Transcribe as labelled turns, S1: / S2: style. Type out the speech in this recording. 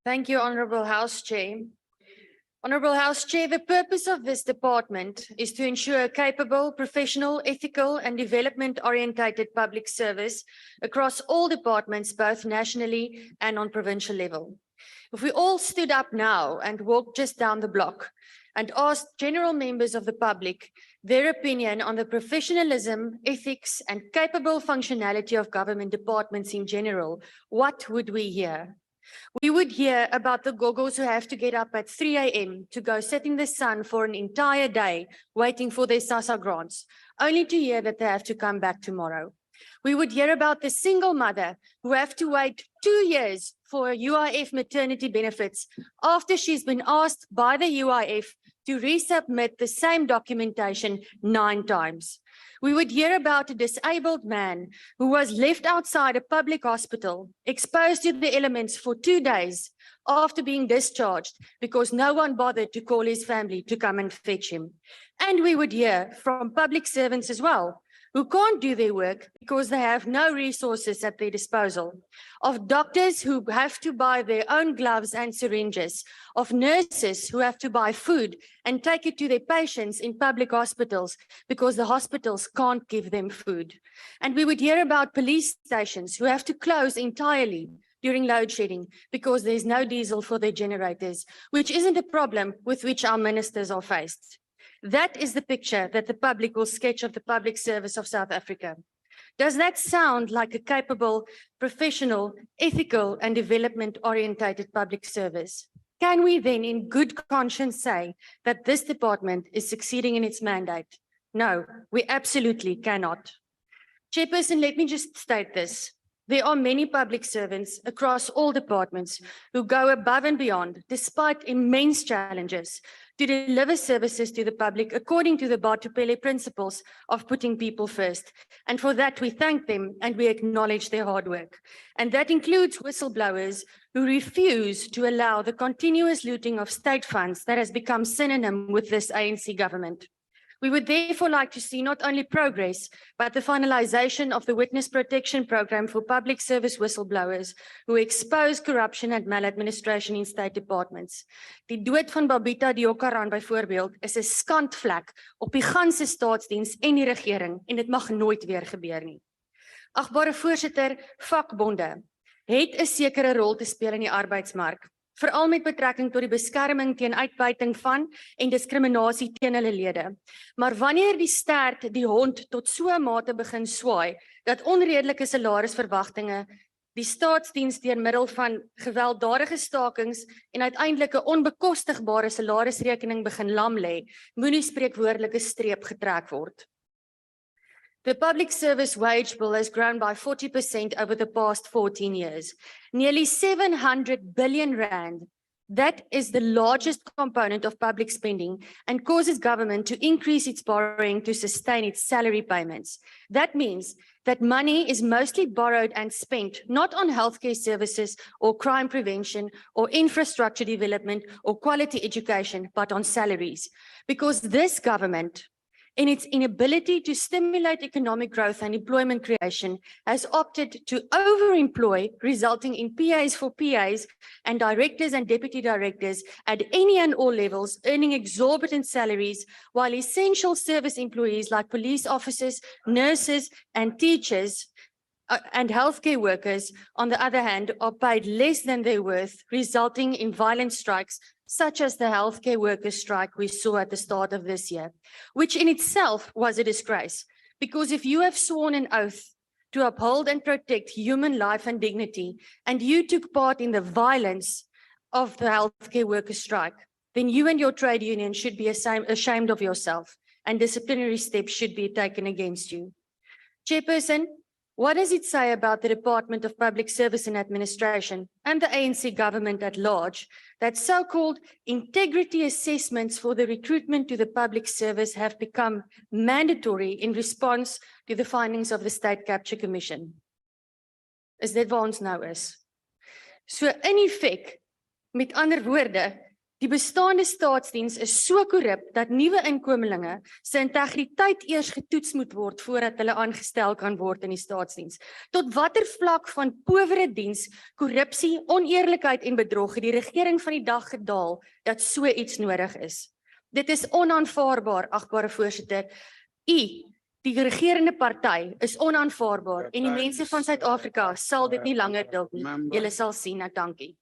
S1: Thank you, Honourable House Chair. Honourable House Chair, the purpose of this department is to ensure a capable, professional, ethical and development-orientated public service across all departments, both nationally and on provincial level. If we all stood up now and walked just down the block and asked general members of the public their opinion on the professionalism, ethics and capable functionality of government departments in general, what would we hear? We would hear about the gogos who have to get up at 3 a.m. to go sit in the sun for an entire day waiting for their SASSA grants, only to hear that they have to come back tomorrow. We would hear about the single mother who have to wait 2 years for UIF maternity benefits after she's been asked by the UIF to resubmit the same documentation 9 times. We would hear about a disabled man who was left outside a public hospital, exposed to the elements for 2 days after being discharged because no one bothered to call his family to come and fetch him. And we would hear from public servants as well, who can't do their work because they have no resources at their disposal, of doctors who have to buy their own gloves and syringes, of nurses who have to buy food and take it to their patients in public hospitals because the hospitals can't give them food. And we would hear about police stations who have to close entirely during load shedding because there's no diesel for their generators, which isn't a problem with which our ministers are faced. That is the picture that the public will sketch of the public service of South Africa. Does that sound like a capable, professional, ethical and development-orientated public service? Can we then in good conscience say that this department is succeeding in its mandate? No, we absolutely cannot. Chairperson, let me just state this. There are many public servants across all departments who go above and beyond, despite immense challenges, to deliver services to the public according to the Batupele principles of putting people first. And for that, we thank them and we acknowledge their hard work. And that includes whistleblowers who refuse to allow the continuous looting of state funds that has become synonym with this ANC government. We would therefore like to see not only progress, but the finalization of the Witness Protection Program for public service whistleblowers who expose corruption and maladministration in state departments. Die dood van Babita Deokaran byvoorbeeld is 'n skandvlek op die ganse staatsdiens en die regering en dit mag nooit weer gebeur nie. Agbare voorsitter, vakbonde het 'n sekere rol te speel in die arbeidsmark, veral met betrekking tot die beskerming teen uitbuiting van en diskriminasie teen hulle lede. Maar wanneer die stert die hond tot so 'n mate begin swaai, dat onredelike salarisverwagtinge die staatsdiens deur middel van gewelddadige stakings en uiteindelik 'n onbekostigbare salarisrekening begin lam lê, moenie spreekwoordelike streep getrek word. The public service wage bill has grown by 40% over the past 14 years. Nearly 700 billion rand. That is the largest component of public spending and causes government to increase its borrowing to sustain its salary payments. That means that money is mostly borrowed and spent not on healthcare services or crime prevention or infrastructure development or quality education, but on salaries. Because this government, in its inability to stimulate economic growth and employment creation, has opted to overemploy, resulting in PAs for PAs and directors and deputy directors at any and all levels earning exorbitant salaries, while essential service employees like police officers, nurses and teachers and healthcare workers, on the other hand, are paid less than their worth, resulting in violent strikes such as the healthcare workers' strike we saw at the start of this year, which in itself was a disgrace. Because if you have sworn an oath to uphold and protect human life and dignity, and you took part in the violence of the healthcare workers' strike, then you and your trade union should be ashamed of yourself, and disciplinary steps should be taken against you. Chairperson, what does it say about the Department of Public Service and Administration and the ANC government at large that so-called integrity assessments for the recruitment to the public service have become mandatory in response to the findings of the State Capture Commission? Is dit waar ons nou is? So in effek, met ander woorde, Die bestaande staatsdiens is so korrup dat nuwe inkomelinge se integriteit eers getoets moet word voordat hulle aangestel kan word in die staatsdiens. Tot watter vlak van powere diens, korrupsie, oneerlikheid en bedrog het die regering van die dag gedaal dat so iets nodig is? Dit is onaanvaarbaar, agbare voorsitter. Die regerende party is onaanvaarbaar en die mense van Suid-Afrika sal dit nie langer duld nie. Julle sal sien, ek dankie.